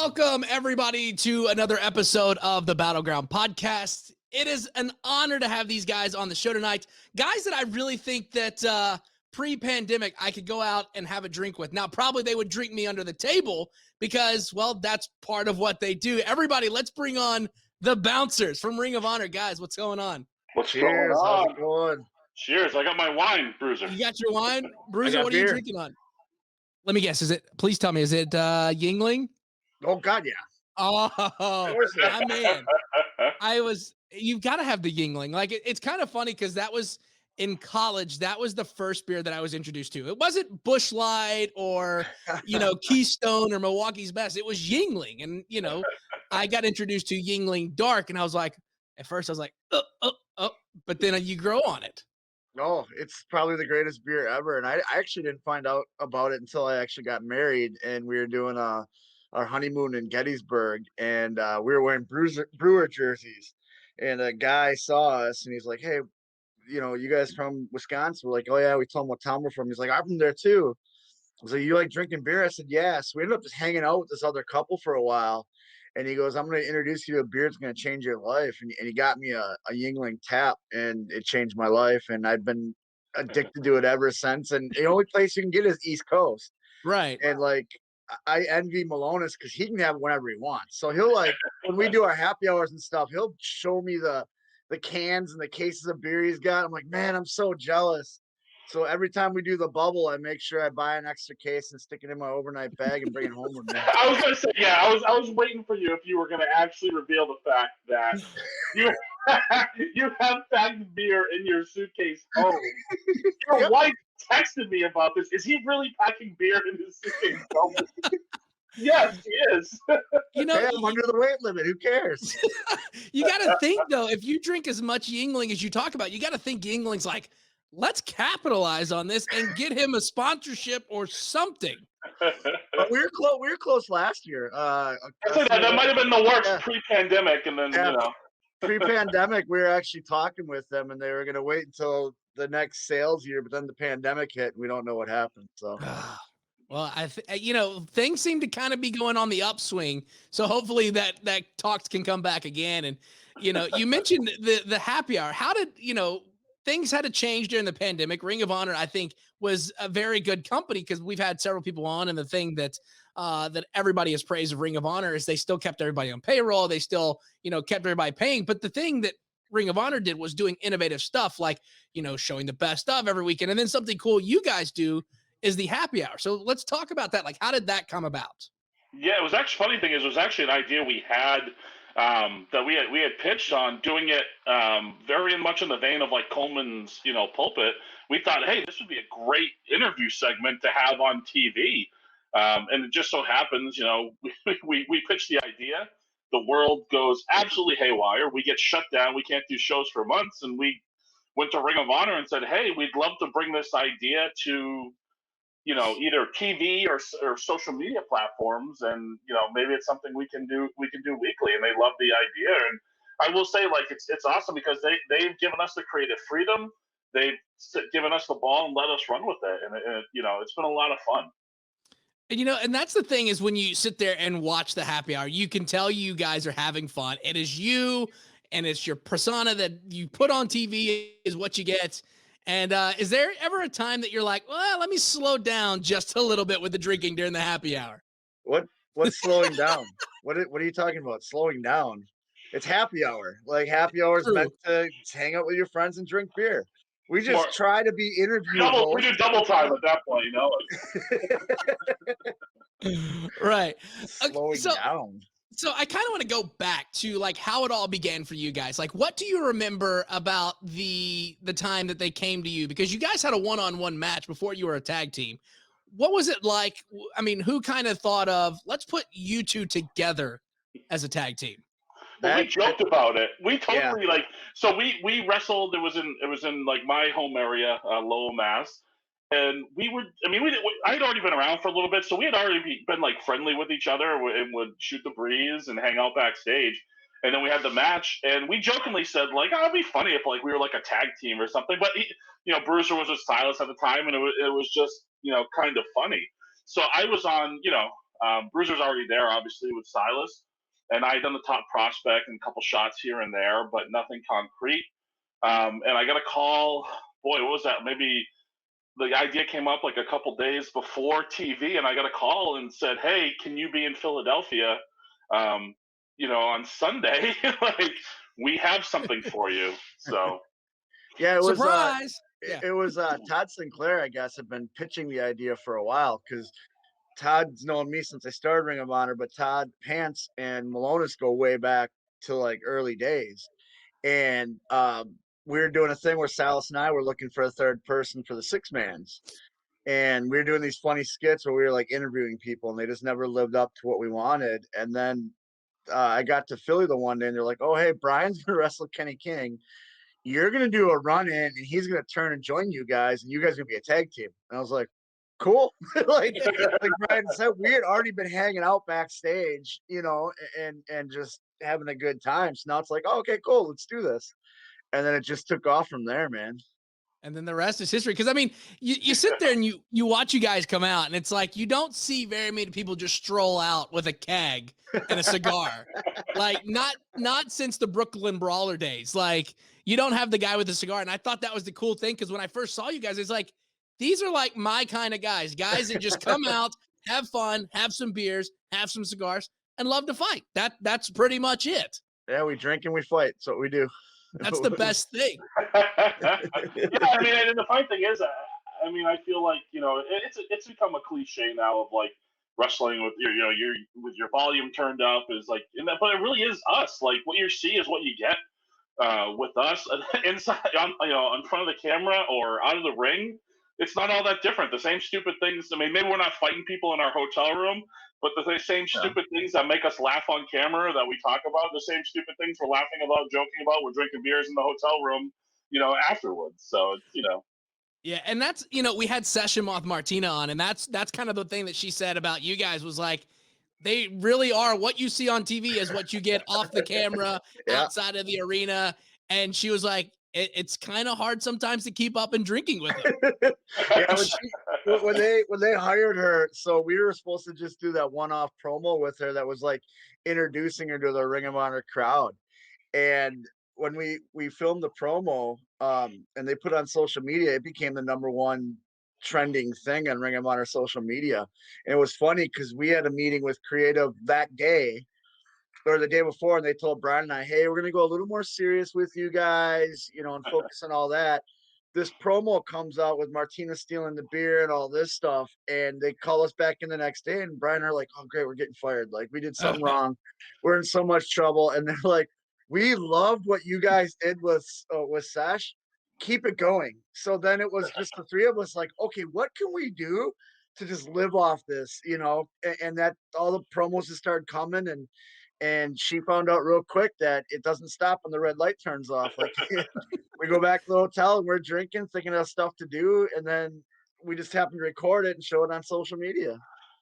Welcome, everybody, to another episode of the Battleground Podcast. It is an honor to have these guys on the show tonight. Guys that I really think that pre-pandemic I could go out and have a drink with. Now, probably they would drink me under the table because, well, that's part of what they do. Everybody, let's bring on the Bouncers from Ring of Honor. Guys, what's going on? Cheers, how's it going? Cheers. I got my wine, Bruiser. You got your wine? Bruiser, what are you drinking on? Let me guess. Please tell me, is it Yingling? Oh, God, yeah. Oh, my man. You've got to have the Yingling. Like, it's kind of funny because that was in college. That was the first beer that I was introduced to. It wasn't Busch Light or, Keystone or Milwaukee's Best. It was Yingling. And, I got introduced to Yingling Dark, and I was like, at first I was like, but then you grow on it. No, it's probably the greatest beer ever. And I actually didn't find out about it until I actually got married, and we were doing our honeymoon in Gettysburg, and we were wearing Brewer jerseys, and a guy saw us and he's like, "Hey, you guys from Wisconsin?" We're like, "Oh yeah." We told him what town we're from. He's like, "I'm from there too." I was like, "You like drinking beer?" I said, "Yeah." So we ended up just hanging out with this other couple for a while, and he goes, "I'm going to introduce you to a beer that's going to change your life." And he got me a Yingling tap, and it changed my life, and I've been addicted to it ever since. And the only place you can get is East Coast. Right. And like, I envy Malonis because he can have it whenever he wants. So he'll, like, when we do our happy hours and stuff, he'll show me the cans and the cases of beer he's got. I'm like, man, I'm so jealous. So every time we do the bubble, I make sure I buy an extra case and stick it in my overnight bag and bring it home with me. I was gonna say, yeah, I was waiting for you if you were gonna actually reveal the fact that you have packed beer in your suitcase home. Your wife texted me about this. Is he really packing beer in his suitcase home? Yes, he is. Hey, I'm under the weight limit. Who cares? You got to think, though, if you drink as much Yingling as you talk about, you got to think Yingling's like, let's capitalize on this and get him a sponsorship or something. But we were close last year. That might have been the worst pre-pandemic, and then pre-pandemic, we were actually talking with them, and they were going to wait until the next sales year, but then the pandemic hit, and we don't know what happened. So, well, things seem to kind of be going on the upswing. So hopefully that talks can come back again. And you mentioned the happy hour. How did things had to change during the pandemic? Ring of Honor, I think, was a very good company because we've had several people on, and the thing that everybody has praised of Ring of Honor is they still kept everybody on payroll. They still, kept everybody paying. But the thing that Ring of Honor did was doing innovative stuff like, showing the best of every weekend. And then something cool you guys do is the happy hour. So let's talk about that. Like, how did that come about? Yeah, it was actually funny thing is it was actually an idea we had that we had pitched on doing it very much in the vein of like Coleman's, Pulpit. We thought, hey, this would be a great interview segment to have on TV. And it just so happens, we pitched the idea. The world goes absolutely haywire. We get shut down. We can't do shows for months. And we went to Ring of Honor and said, hey, we'd love to bring this idea to, either TV or social media platforms. And, maybe it's something we can do weekly. And they love the idea. And I will say, like, it's awesome because they've given us the creative freedom. They've given us the ball and let us run with it. And it's been a lot of fun. And, and that's the thing is when you sit there and watch the happy hour, you can tell you guys are having fun. It is you and it's your persona that you put on TV is what you get. And is there ever a time that you're like, well, let me slow down just a little bit with the drinking during the happy hour? What's slowing down? What are you talking about? Slowing down? It's happy hour. Like, happy hour is meant to hang out with your friends and drink beer. We just try to be interviewable. We do double time at that point, Right. Slowing down. So I kind of want to go back to like how it all began for you guys. Like, what do you remember about the time that they came to you? Because you guys had a one-on-one match before you were a tag team. What was it like? I mean, who kind of thought of, let's put you two together as a tag team? Well, we joked about it. We totally so we wrestled. It was in like my home area, Lowell, Mass. And I'd already been around for a little bit, so we had already been like friendly with each other and would shoot the breeze and hang out backstage. And then we had the match, and we jokingly said like, "Oh, it'd be funny if like we were like a tag team or something." But Bruiser was with Silas at the time, and it was just kind of funny. So I was on Bruiser's already there, obviously, with Silas. And I had done the top prospect and a couple shots here and there, but nothing concrete. And I got a call. Boy, what was that? Maybe the idea came up like a couple days before TV, and I got a call and said, "Hey, can you be in Philadelphia, on Sunday? Like, we have something for you." So Yeah, it was Surprise. it, Yeah. it was Todd Sinclair, I guess, had been pitching the idea for a while because Todd's known me since I started Ring of Honor, but Todd Pants and Malonis go way back to like early days. And we were doing a thing where Salas and I were looking for a third person for the six mans. And we were doing these funny skits where we were like interviewing people and they just never lived up to what we wanted. And then I got to Philly the one day and they're like, "Oh, hey, Brian's going to wrestle Kenny King. You're going to do a run in and he's going to turn and join you guys and you guys are going to be a tag team." And I was like, cool. like Brian said, we had already been hanging out backstage, and just having a good time. So now it's like, oh, okay, cool, let's do this. And then it just took off from there, man. And then the rest is history. Because I mean, you sit there and you watch you guys come out, and it's like you don't see very many people just stroll out with a keg and a cigar. Like not since the Brooklyn Brawler days. Like you don't have the guy with the cigar. And I thought that was the cool thing because when I first saw you guys, it's like these are like my kind of guys that just come out, have fun, have some beers, have some cigars, and love to fight. That's pretty much it. Yeah, we drink and we fight. That's what we do. That's the best thing. Yeah, I mean, and the funny thing is, I feel like it's become a cliche now of like wrestling with your volume turned up is like, but it really is us. Like what you see is what you get with us inside, in front of the camera or out of the ring. It's not all that different. The same stupid things. I mean, maybe we're not fighting people in our hotel room, but the same stupid things that make us laugh on camera that we talk about, the same stupid things we're laughing about, joking about, we're drinking beers in the hotel room, afterwards. So, Yeah, and that's we had Session Moth Martina on, and that's kind of the thing that she said about you guys was like they really are what you see on TV is what you get off the camera Yeah. outside of the arena. And she was like, it's kind of hard sometimes to keep up and drinking with them. Yeah, when they hired her, so we were supposed to just do that one-off promo with her that was like introducing her to the Ring of Honor crowd. And when we filmed the promo, and they put it on social media, it became the #1 trending thing on Ring of Honor social media. And it was funny because we had a meeting with creative that day or the day before, and they told Brian and I, "Hey, we're gonna go a little more serious with you guys, and focus on all that." This promo comes out with Martina stealing the beer and all this stuff, and they call us back in the next day, and Brian and I are like, "Oh, great, we're getting fired. Like, we did something wrong. We're in so much trouble." And they're like, "We loved what you guys did with Sesh. Keep it going." So then it was just the three of us like, okay, what can we do to just live off this, and that all the promos just started coming, and she found out real quick that it doesn't stop when the red light turns off. Like we go back to the hotel and we're drinking, thinking of stuff to do, and then we just happen to record it and show it on social media.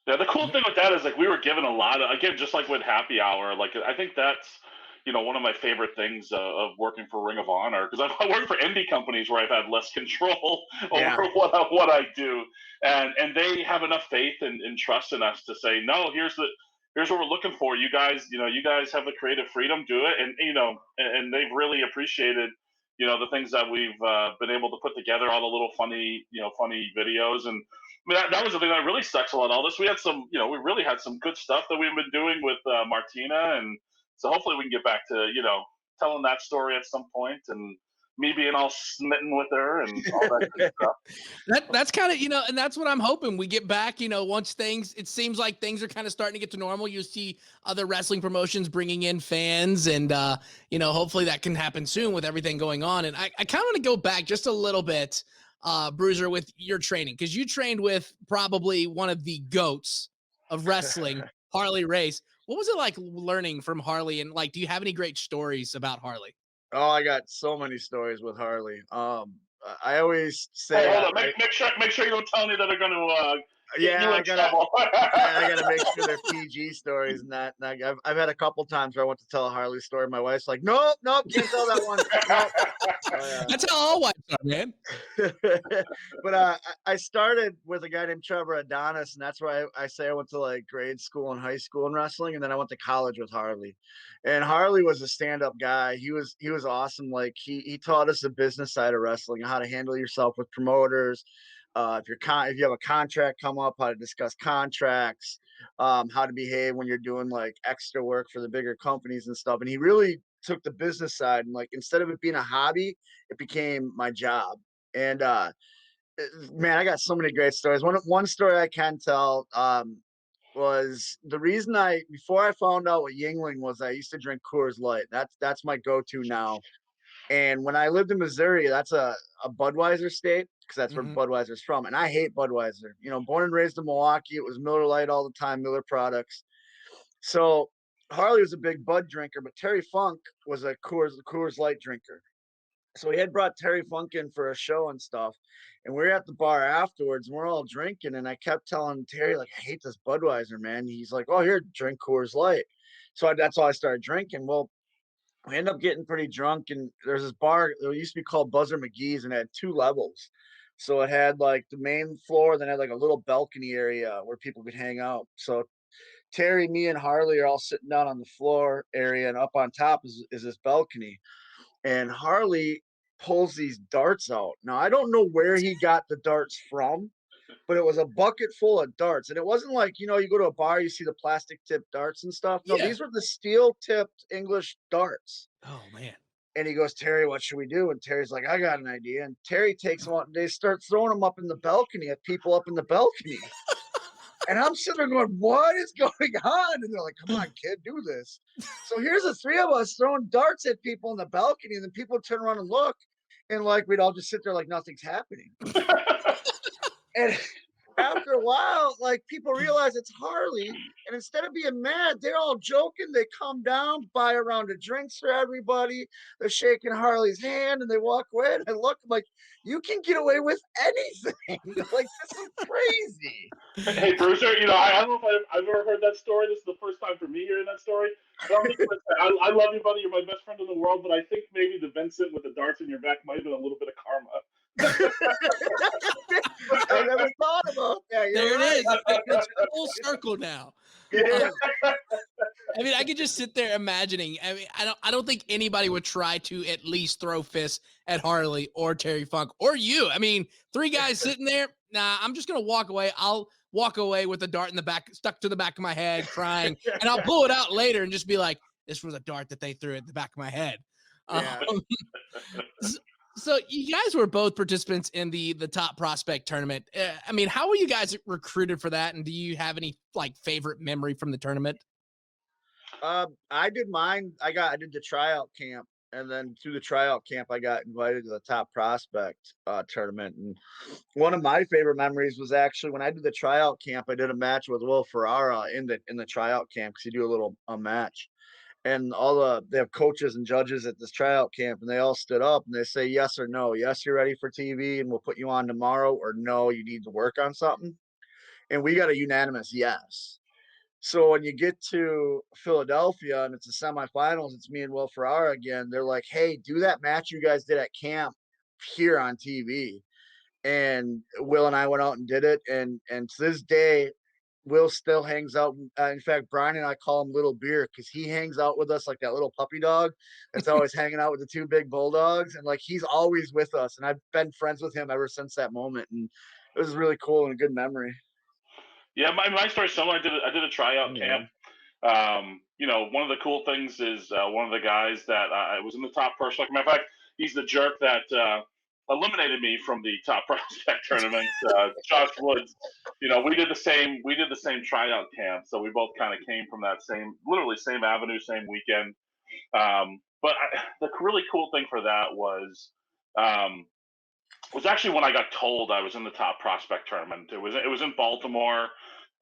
Yeah, the cool thing with that is like we were given a lot of, again, just like with Happy Hour. Like I think that's one of my favorite things of working for Ring of Honor, because I work for indie companies where I've had less control over what I do, and they have enough faith and trust in us to say, no, here's what we're looking for. You guys have the creative freedom, do it, and they've really appreciated the things that we've been able to put together, all the little funny videos. And I mean, that was the thing that really sucks about all this. We had some, we really had some good stuff that we've been doing with Martina, and so hopefully we can get back to telling that story at some point, and me being all smitten with her and all that good stuff. That's kind of, and that's what I'm hoping we get back, once it seems like things are kind of starting to get to normal. You see other wrestling promotions bringing in fans, and, hopefully that can happen soon with everything going on. And I kind of want to go back just a little bit, Bruiser, with your training, because you trained with probably one of the GOATs of wrestling, Harley Race. What was it like learning from Harley? And like, do you have any great stories about Harley? Oh, I got so many stories with Harley. I always say, hey, hold on, make sure you don't tell me that they're going to. I gotta make sure they're PG stories and that. And I've had a couple times where I want to tell a Harley story. My wife's like, nope, can't tell that one. Nope. That's how all wives are, man. But I started with a guy named Trevor Adonis, and that's why I say I went to like grade school and high school in wrestling, and then I went to college with Harley. And Harley was a stand-up guy. He was awesome. Like he taught us the business side of wrestling, how to handle yourself with promoters. If you have a contract come up, how to discuss contracts, how to behave when you're doing like extra work for the bigger companies and stuff. And he really took the business side and like instead of it being a hobby, it became my job. And man, I got so many great stories. One story I can tell was the reason before I found out what Yingling was, I used to drink Coors Light. That's my go-to now. And when I lived in Missouri, that's a Budweiser state because that's where Mhm. Budweiser's from. And I hate Budweiser. You know, born and raised in Milwaukee, it was Miller Lite all the time, Miller products. So Harley was a big Bud drinker, but Terry Funk was a Coors Light drinker. So he had brought Terry Funk in for a show and stuff. And we were at the bar afterwards and we're all drinking. And I kept telling Terry, like, I hate this Budweiser, man. He's like, oh, here, drink Coors Light. So that's all I started drinking. Well, we ended up getting pretty drunk. And there's this bar, it used to be called Buzzer McGee's, and it had 2 levels. So it had like the main floor, then it had like a little balcony area where people could hang out. So Terry, me, and Harley are all sitting down on the floor area, and up on top is this balcony. And Harley pulls these darts out. Now I don't know where he got the darts from, but it was a bucket full of darts. And it wasn't like, you know, you go to a bar, you see the plastic tipped darts and stuff. No, Yeah. these were the steel tipped English darts. Oh man. And he goes, Terry, what should we do? And Terry's like, I got an idea. And Terry takes them out and they start throwing them up in the balcony at people up in the balcony. And I'm sitting there going, what is going on? And they're like, come on, kid, do this. So here's the 3 of us throwing darts at people in the balcony. And then people turn around and look. And like, we'd all just sit there like nothing's happening. And after a while, like people realize it's Harley. And instead of being mad, they're all joking. They come down, buy a round of drinks for everybody. They're shaking Harley's hand and they walk away. And I look, I'm like, you can get away with anything. Like, this is crazy. Hey, Bruiser, I don't know if I've ever heard that story. This is the first time for me hearing that story. But I'm just gonna say, I love you, buddy. You're my best friend in the world. But I think maybe the Vincent with the darts in your back might have been a little bit of karma. I never thought about that. There Right. it is. It's full circle now. Yeah. I mean, I could just sit there imagining. I mean, I don't think anybody would try to at least throw fists at Harley or Terry Funk or you. I mean, 3 guys sitting there. Nah, I'm just gonna walk away. I'll walk away with a dart in the back, stuck to the back of my head, crying, and I'll pull it out later and just be like, "This was a dart that they threw at the back of my head." Yeah. So you guys were both participants in the top prospect tournament. I mean, how were you guys recruited for that? And do you have any like favorite memory from the tournament? I did mine. I did the tryout camp, and then through the tryout camp, I got invited to the top prospect tournament. And one of my favorite memories was actually when I did the tryout camp. I did a match with Will Ferrara in the tryout camp because you do a match, and they have coaches and judges at this tryout camp, and they all stood up and they say yes or no. Yes, you're ready for TV, and we'll put you on tomorrow, or no, you need to work on something. And we got a unanimous yes. So when you get to Philadelphia and it's the semifinals, it's me and Will Ferrara again. They're like, "Hey, do that match you guys did at camp here on TV." And Will and I went out and did it. And to this day, Will still hangs out. In fact, Brian and I call him Little Beer because he hangs out with us like that little puppy dog that's always hanging out with the 2 big bulldogs. And like he's always with us. And I've been friends with him ever since that moment. And it was really cool and a good memory. Yeah, my story's similar. I did a tryout Yeah. camp. One of the cool things is one of the guys that I was in the top prospect. Matter of fact, he's the jerk that eliminated me from the top prospect tournament. Josh Woods. We did the same. We did the same tryout camp, so we both kind of came from that literally same avenue, same weekend. But the really cool thing for that was actually when I got told I was in the top prospect tournament. It was in Baltimore,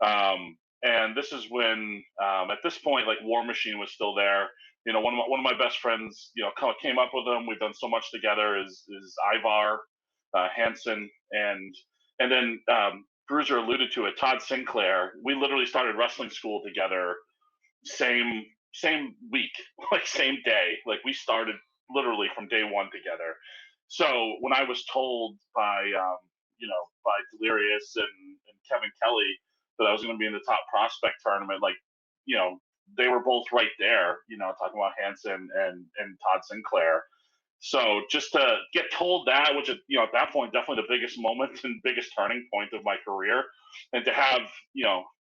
and this is when at this point like War Machine was still there. One of my best friends, came up with him. We've done so much together. Is Ivar Hansen and then Bruiser alluded to it. Todd Sinclair. We literally started wrestling school together. Same week, like same day. Like we started literally from day one together. So when I was told by by Delirious and Kevin Kelly that I was going to be in the top prospect tournament, like they were both right there, talking about Hanson and Todd Sinclair. So just to get told that, which is, at that point, definitely the biggest moment and biggest turning point of my career, and to have,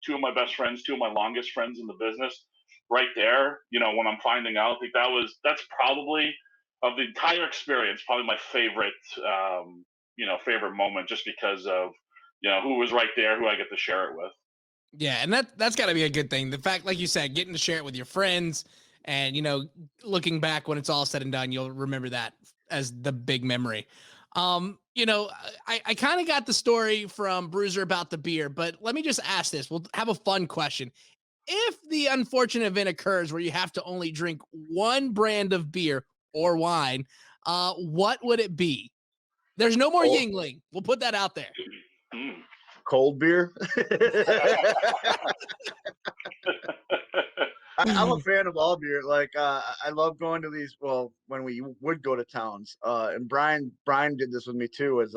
two of my best friends, two of my longest friends in the business right there, when I'm finding out, I think that's probably of the entire experience, probably my favorite, favorite moment, just because of, who was right there, who I get to share it with. Yeah, and that's got to be a good thing. The fact, like you said, getting to share it with your friends, and looking back when it's all said and done, you'll remember that as the big memory. I kind of got the story from Bruiser about the beer, but let me just ask this. We'll have a fun question. If the unfortunate event occurs where you have to only drink one brand of beer or wine, what would it be? There's no more Yingling. We'll put that out there. Cold beer. I'm a fan of all beer. Like I love going to these. Well, when we would go to towns, and Brian did this with me too. Is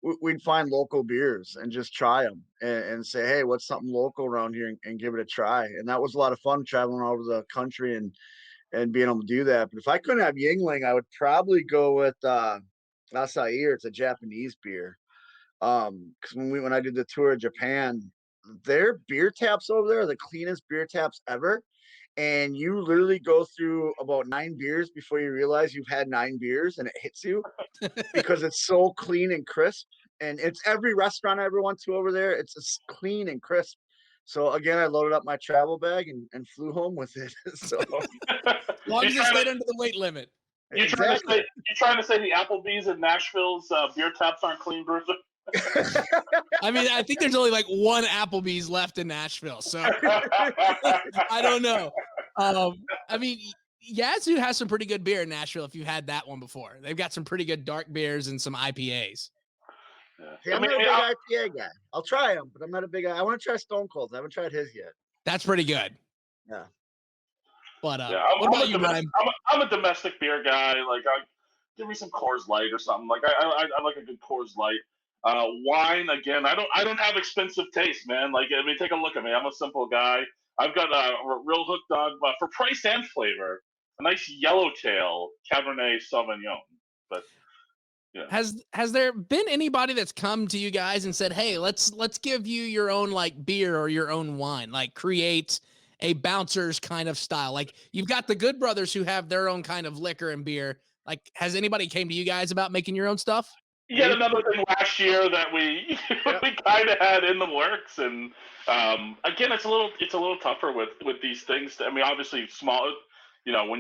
we'd find local beers and just try them and say, hey, what's something local around here, and give it a try. And that was a lot of fun traveling all over the country and being able to do that. But if I couldn't have Yingling, I would probably go with Acai. It's a Japanese beer. Because when I did the tour of Japan, their beer taps over there are the cleanest beer taps ever. And you literally go through about 9 beers before you realize you've had 9 beers, and it hits you because it's so clean and crisp. And it's every restaurant I ever went to over there. It's clean and crisp. So again, I loaded up my travel bag and flew home with it. So as long as it stayed under the weight limit. You're trying to say the Applebee's in Nashville's beer taps aren't clean, Bruiser? I mean, I think there's only like one Applebee's left in Nashville, so I don't know. I mean, Yazoo has some pretty good beer in Nashville. If you had that one before, they've got some pretty good dark beers and some IPAs. Yeah. I'm not a big IPA guy. I'll try them, but I'm not a big. I want to try Stone Cold. I haven't tried his yet. That's pretty good. Yeah. But what about you, Ryan? I'm a domestic beer guy. Like, give me some Coors Light or something. Like, I like a good Coors Light. Wine, again, I don't have expensive taste, man. Like, I mean, take a look at me. I'm a simple guy. I've got real hooked on for price and flavor, a nice yellowtail Cabernet Sauvignon. But yeah. Has there been anybody that's come to you guys and said, "Hey, let's give you your own like beer or your own wine, like create a bouncers kind of style"? Like you've got the Good Brothers who have their own kind of liquor and beer. Like, has anybody came to you guys about making your own stuff? Yet another thing last year that we we kind of had in the works, and again, it's a little tougher with these things. I mean, obviously, small.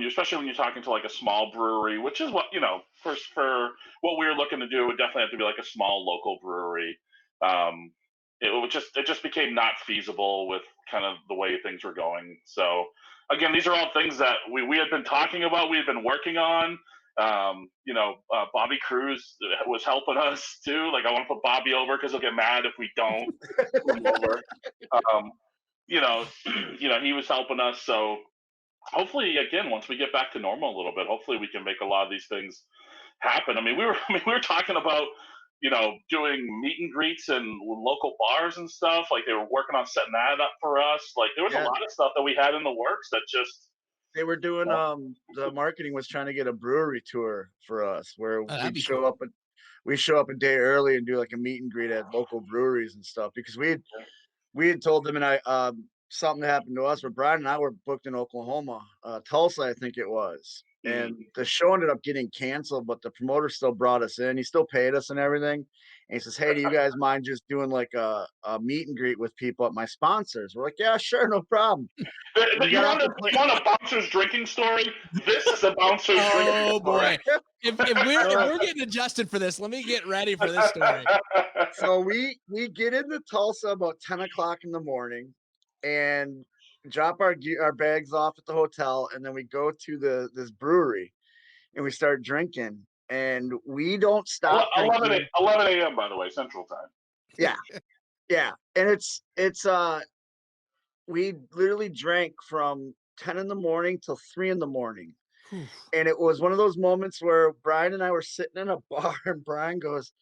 Especially when you're talking to like a small brewery, which is what for what we were looking to do, it would definitely have to be like a small local brewery. It just became not feasible with kind of the way things were going. So again, these are all things that we had been talking about, we had been working on. Bobby Cruz was helping us too. Like, I want to put Bobby over because he'll get mad if we don't put him over. He was helping us. So hopefully, again, once we get back to normal a little bit, hopefully we can make a lot of these things happen. I mean, we were talking about, doing meet and greets in local bars and stuff. Like, they were working on setting that up for us. Like, there was a lot of stuff that we had in the works that just. They were doing the marketing was trying to get a brewery tour for us where we show up a day early and do like a meet and greet at local breweries and stuff, because we had told them, and something happened to us where Brian and I were booked in Oklahoma, Tulsa, I think it was. And the show ended up getting canceled, but the promoter still brought us in. He still paid us and everything. And he says, "Hey, do you guys mind just doing like a meet and greet with people at my sponsors?" We're like, "Yeah, sure, no problem." You want a bouncer's drinking story? This is a bouncer's drinking story. Boy. If we're getting adjusted for this, let me get ready for this story. So we get into Tulsa about 10 o'clock in the morning and drop our bags off at the hotel, and then we go to this brewery and we start drinking, and we don't stop. 11 a.m. by the way, Central Time. Yeah, and it's we literally drank from 10 in the morning till 3 in the morning. And it was one of those moments where Brian and I were sitting in a bar, and Brian goes,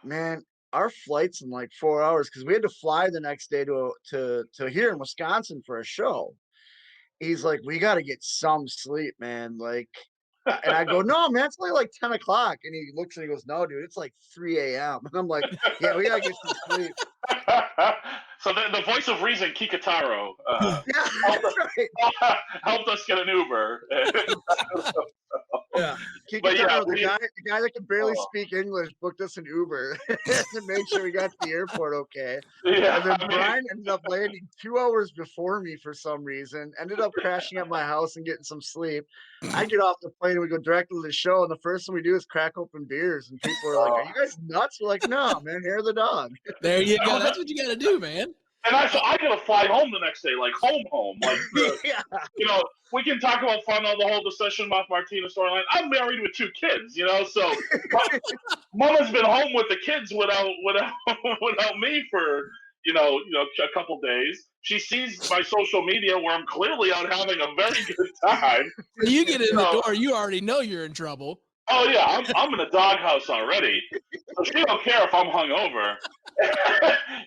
"Man, our flight's in like 4 hours," because we had to fly the next day to here in Wisconsin for a show. He's like, "We got to get some sleep, man." Like, and I go, "No, man, it's only like 10 o'clock." And he looks and he goes, "No, dude, it's like 3 a.m." And I'm like, "Yeah, we got to get some sleep." So the voice of reason, Kikataro, Yeah, helped, that's right. helped us get an Uber. Yeah. But yeah, Kikataro, the guy that can barely oh, speak English, booked us an Uber to make sure we got to the airport okay. yeah, And then I mean, Brian ended up landing 2 hours before me for some reason, ended up crashing at my house and getting some sleep. I get off the plane and we go directly to the show, and the first thing we do is crack open beers, and people are like, "Are you guys nuts?" We're like, "No, man, hair of the dog." There you go. That's what you got to do, man. and I gotta fly home the next day, like home, like Yeah. we can talk about fun on the whole discussion about Martina storyline. I'm married with 2 kids, so Mama's been home with the kids without without me for a couple days. She sees my social media where I'm clearly out having a very good time. So you get in the So, door, you already know you're in trouble. oh yeah, I'm in a doghouse already. So she don't care if I'm hungover.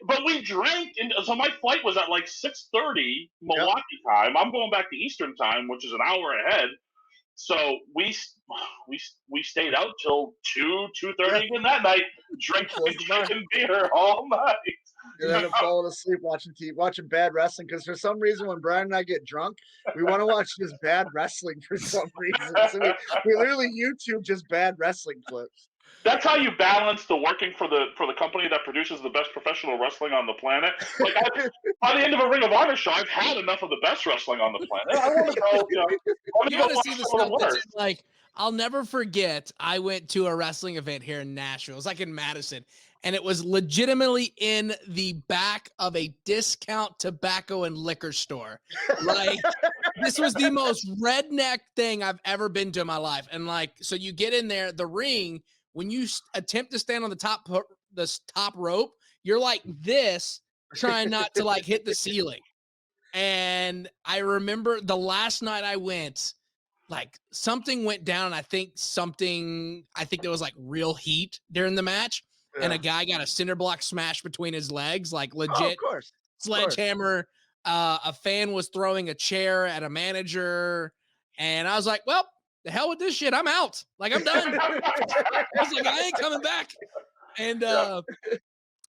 But we drank, and so my flight was at like 6:30 Yep. Milwaukee time. I'm going back to Eastern time, which is an hour ahead. So we stayed out till 2:30 Yeah. again that night, drinking Close the bar. chicken beer all night. And then falling asleep watching TV, watching bad wrestling. Because for some reason, when Brian and I get drunk, we want to watch just bad wrestling for some reason. So we literally YouTube just bad wrestling clips. That's how you balance the working for the company that produces the best professional wrestling on the planet. Like by the end of a Ring of Honor show, I've had enough of the best wrestling on the planet. I want to go, You want to watch see the some of stuff the that's worst. like, I'll never forget. I went to a wrestling event here in Nashville. It was like in Madison, and it was legitimately in the back of a discount tobacco and liquor store. Like, this was the most redneck thing I've ever been to in my life. And like, so you get in there, the ring, when you attempt to stand on the top rope, you're like this, trying not to like hit the ceiling. And I remember the last night I went, like something went down. I think there was like real heat during the match, and a Yeah. guy got a cinder block smashed between his legs, like Oh, of legit course. Of course. sledgehammer. A fan was throwing a chair at a manager, and I was like, well, the hell with this shit. I'm out. Like, I'm done. I was like, I ain't coming back. And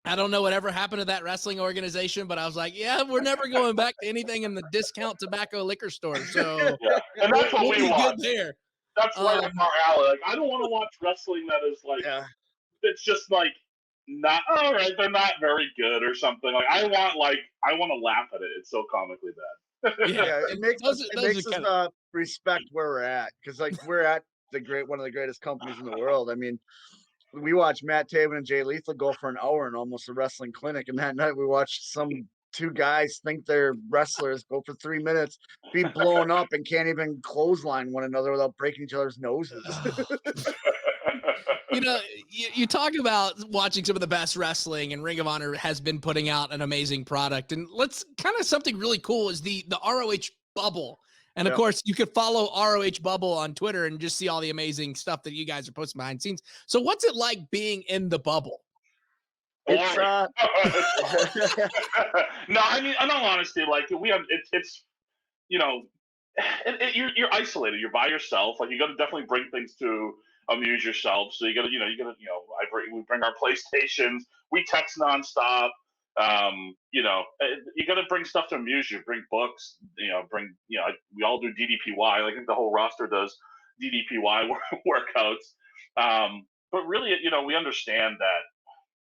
I don't know whatever happened to that wrestling organization, but I was like, yeah, we're never going back to anything in the discount tobacco liquor store. So Yeah, and that's what we'll we be want. good there. That's right up our alley. Like I don't want to watch wrestling that is like Yeah. it's just like not all right. They're not very good or something. Like I want to laugh at it. It's so comically bad. Yeah. Yeah. It And makes us kind of, respect where we're at, because like we're at one of the greatest companies in the world. I mean, we watched Matt Taven and Jay Lethal go for an hour in almost a wrestling clinic, and that night we watched some 2 guys think they're wrestlers go for 3 minutes, be blown up, and can't even clothesline one another without breaking each other's noses. you talk about watching some of the best wrestling, and Ring of Honor has been putting out an amazing product. And let's kind of something really cool is the ROH Bubble. And of course, you could follow ROH Bubble on Twitter and just see all the amazing stuff that you guys are posting behind the scenes. So what's it like being in the bubble? It's No, I mean, in all honesty, like we have, it's you know, you're isolated. You're by yourself. Like you got to definitely bring things to amuse yourself. So we bring our PlayStations. We text nonstop. You got to bring stuff to amuse you. Bring books. We all do DDPY. I think the whole roster does DDPY workouts. But really, we understand that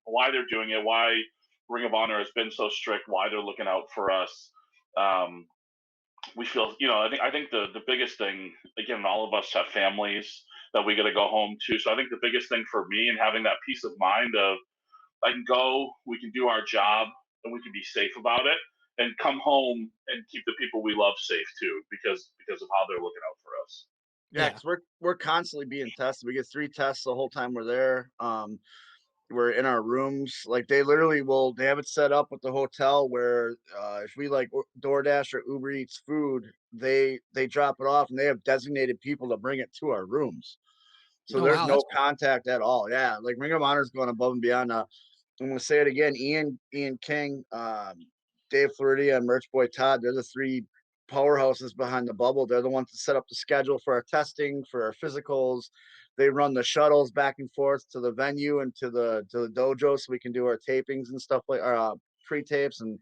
why they're doing it, why Ring of Honor has been so strict, why they're looking out for us. We feel, I think the biggest thing, again, all of us have families that we got to go home to. So I think the biggest thing for me and having that peace of mind of I can go, we can do our job, and we can be safe about it, and come home and keep the people we love safe too, because of how they're looking out for us. Yeah, because we're constantly being tested. We get 3 tests the whole time we're there. we're in our rooms. Like they literally will. They have it set up with the hotel where if we like DoorDash or Uber Eats food, they drop it off and they have designated people to bring it to our rooms. So Oh there's wow, that's no cool. contact at all. Yeah, like Ring of Honor's going above and beyond. I'm gonna say it again. Ian King, Dave Floridia, and Merch Boy Todd. They're the three powerhouses behind the bubble. They're the ones that set up the schedule for our testing, for our physicals. They run the shuttles back and forth to the venue and to the dojo so we can do our tapings and stuff like our pre-tapes. And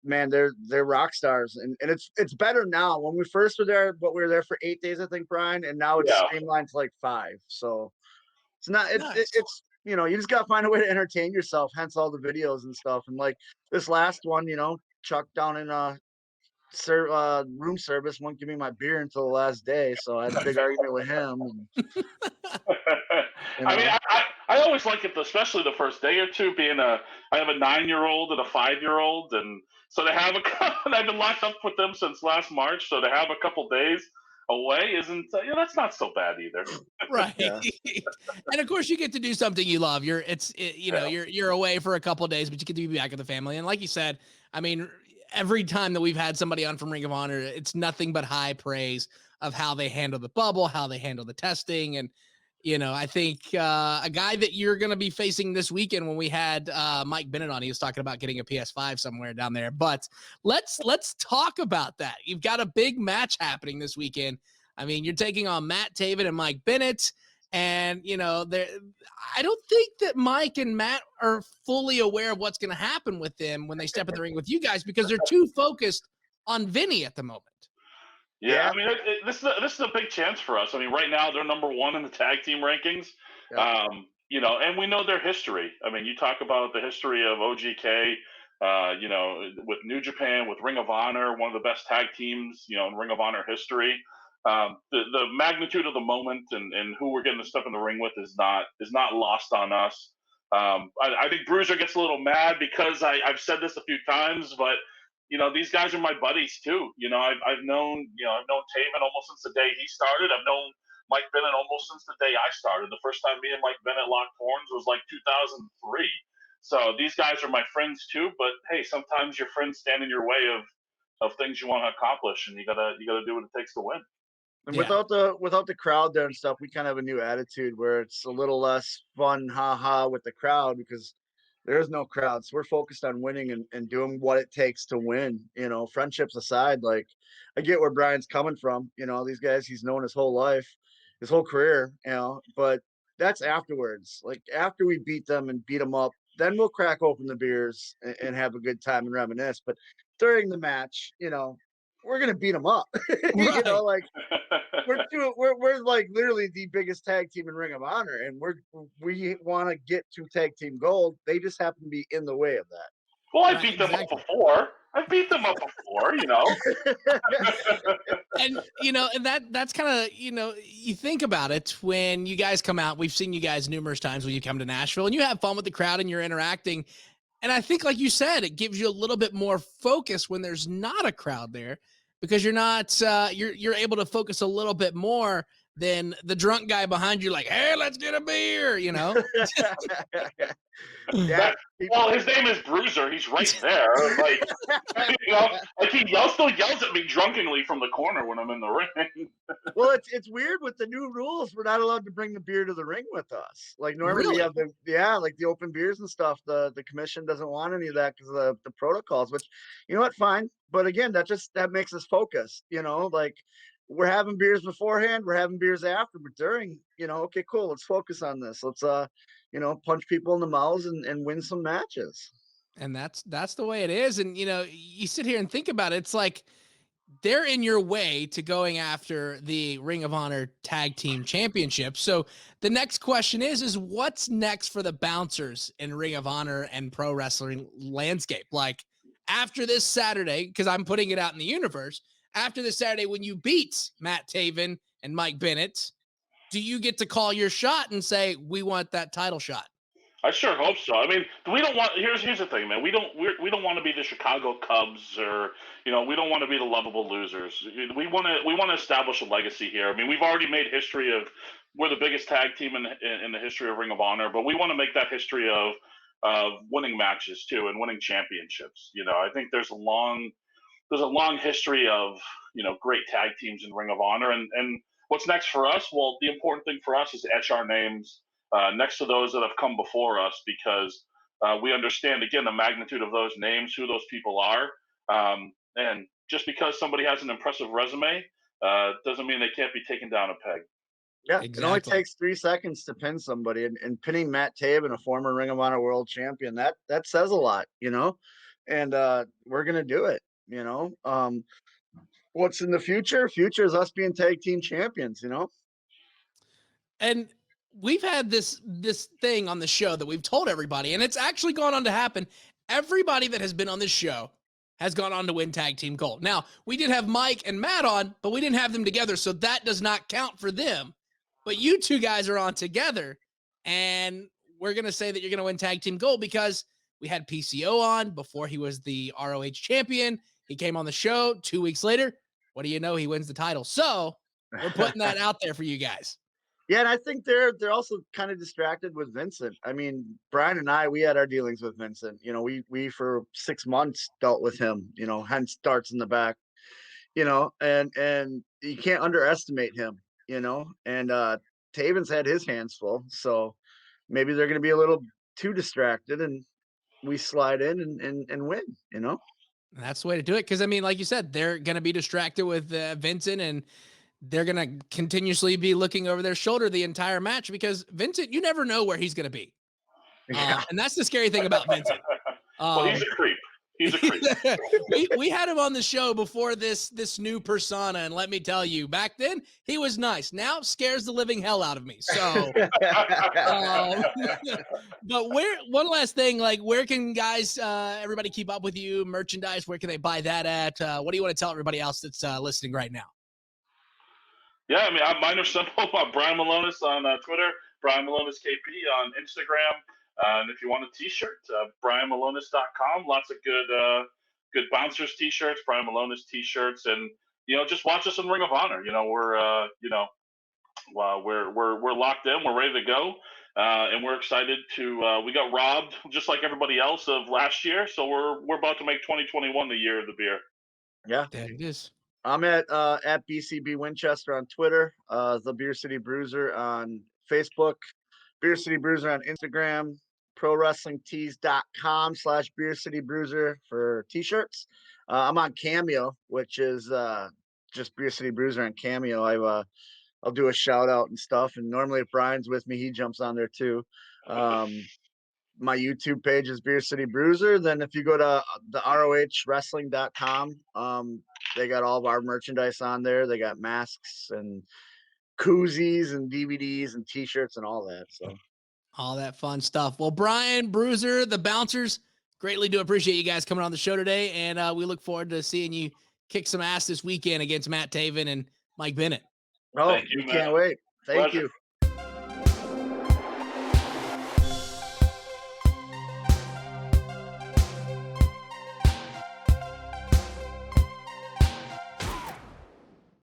man, they're rock stars. And it's better now. When we first were there, but we were there for 8 days, I think, Brian, and now it's Yeah. streamlined to like 5. So it's not Nice. it's you just gotta find a way to entertain yourself, hence all the videos and stuff. And like this last one, Chuck down in room service won't give me my beer until the last day. So I had a big argument with him and you I mean, know. I always like it, especially the first day or two. I have a 9-year-old and a 5-year-old, and so to have and I've been locked up with them since last March. So to have a couple days away isn't, that's not so bad either. Right. Yeah. And of course you get to do something you love. Yeah. You're away for a couple of days, but you get to be back with the family. And like you said, I mean, every time that we've had somebody on from Ring of Honor, it's nothing but high praise of how they handle the bubble, how they handle the testing. And, I think a guy that you're going to be facing this weekend when we had Mike Bennett on, he was talking about getting a PS5 somewhere down there. But let's talk about that. You've got a big match happening this weekend. I mean, you're taking on Matt Taven and Mike Bennett. And, I don't think that Mike and Matt are fully aware of what's going to happen with them when they step in the ring with you guys because they're too focused on Vinny at the moment. Yeah, Yeah. I mean, this is a big chance for us. I mean, right now they're number one in the tag team rankings. Yep. And we know their history. I mean, you talk about the history of OGK, with New Japan, with Ring of Honor, one of the best tag teams, in Ring of Honor history. The magnitude of the moment and who we're getting to step in the ring with is not lost on us. I think Bruiser gets a little mad because I've said this a few times, but these guys are my buddies too. I've known Taven almost since the day he started. I've known Mike Bennett almost since the day I started. The first time me and Mike Bennett locked horns was like 2003. So these guys are my friends too. But hey, sometimes your friends stand in your way of things you want to accomplish, and you gotta do what it takes to win. And Yeah. without the crowd there and stuff, we kind of have a new attitude where it's a little less fun, haha, with the crowd because there is no crowd. So we're focused on winning and doing what it takes to win. Friendships aside, like I get where Brian's coming from. These guys he's known his whole life, his whole career, but that's afterwards. Like after we beat them and beat them up, then we'll crack open the beers and have a good time and reminisce. But during the match, we're gonna beat them up. Right. Like we're like literally the biggest tag team in Ring of Honor, and we want to get to tag team gold. They just happen to be in the way of Well, I Right. beat them up Exactly. before. I've beat them up before. that. And and that's kind of you think about it when you guys come out. We've seen you guys numerous times when you come to Nashville and you have fun with the crowd and you're interacting. And I think, like you said, it gives you a little bit more focus when there's not a crowd there because you're not you're able to focus a little bit more than the drunk guy behind you, like, hey, let's get a beer. Yeah, That well, his name is Bruiser. He's right there. Like like he still yells at me drunkenly from the corner when I'm in the ring. well, it's weird with the new rules. We're not allowed to bring the beer to the ring with us. Like normally we Really? have like the open beers and stuff. The commission doesn't want any of that because of the protocols. Which, fine. But again, that makes us focus. Like we're having beers beforehand, we're having beers after, but during, okay, cool. Let's focus on this. Let's punch people in the mouths and win some matches. And that's the way it is. And you sit here and think about it. It's like they're in your way to going after the Ring of Honor Tag Team Championship. So the next question is what's next for the bouncers in Ring of Honor and pro wrestling landscape? Like after this Saturday, because I'm putting it out in the universe, after this Saturday, when you beat Matt Taven and Mike Bennett, do you get to call your shot and say, we want that title shot? I sure hope so. I mean, we don't want. Here's the thing, man. We don't want to be the Chicago Cubs or we don't want to be the lovable losers. We want to establish a legacy here. I mean, we've already made history of we're the biggest tag team in the history of Ring of Honor, but we want to make that history of winning matches too and winning championships. I think there's a long history of great tag teams in Ring of Honor, and what's next for us? Well, the important thing for us is to etch our names next to those that have come before us, because we understand again the magnitude of those names, who those people are, and just because somebody has an impressive resume doesn't mean they can't be taken down a peg. Yeah, it only Exactly. takes 3 seconds to pin somebody, and pinning Matt Taven, a former Ring of Honor world champion, that says a lot, and we're gonna do it. What's in the future? Future is us being tag team champions. And we've had this thing on the show that we've told everybody, and it's actually gone on to happen. Everybody that has been on this show has gone on to win tag team gold. Now, we did have Mike and Matt on, but we didn't have them together, so that does not count for them. But you two guys are on together, and we're going to say that you're going to win tag team gold because we had PCO on before he was the ROH champion. He came on the show 2 weeks later. What do you know? He wins the title. So we're putting that out there for you guys. Yeah, and I think they're also kind of distracted with Vincent. I mean, Brian and I, we had our dealings with Vincent. We for 6 months dealt with him. Hence starts in the back. And you can't underestimate him. And Taven's had his hands full, so maybe they're going to be a little too distracted, and we slide in and win. That's the way to do it. Because, I mean, like you said, they're going to be distracted with Vincent, and they're going to continuously be looking over their shoulder the entire match because Vincent, you never know where he's going to be. Yeah. And that's the scary thing about Vincent. Well, he's a creep. He's a creep. we had him on the show before this new persona, and let me tell you, back then he was nice. Now scares the living hell out of me. So, but one last thing, like where can guys, everybody keep up with you? Merchandise, where can they buy that at? What do you want to tell everybody else that's listening right now? Yeah, I mean, mine are simple. Brian Malonis on Twitter, Brian Malonis KP on Instagram. And if you want a T-shirt, BrianMalonis.com. Lots of good bouncers T-shirts, Brian Malonis T-shirts, and just watch us in Ring of Honor. We're locked in, we're ready to go, and we're excited to. We got robbed just like everybody else of last year, so we're about to make 2021 the year of the beer. Yeah, there it is. I'm at BCB Winchester on Twitter, the Beer City Bruiser on Facebook, Beer City Bruiser on Instagram, ProWrestlingTees.com/Beer City Bruiser for t-shirts. I'm on Cameo, which is just Beer City Bruiser on Cameo. I'll do a shout out and stuff. And normally if Brian's with me, he jumps on there too. My YouTube page is Beer City Bruiser. Then if you go to the ROHWrestling.com, they got all of our merchandise on there. They got masks and koozies and DVDs and t-shirts and all that. So all that fun stuff. Well, Brian, Bruiser, the Bouncers, greatly do appreciate you guys coming on the show today. And we look forward to seeing you kick some ass this weekend against Matt Taven and Mike Bennett. Oh, we can't wait. Thank you.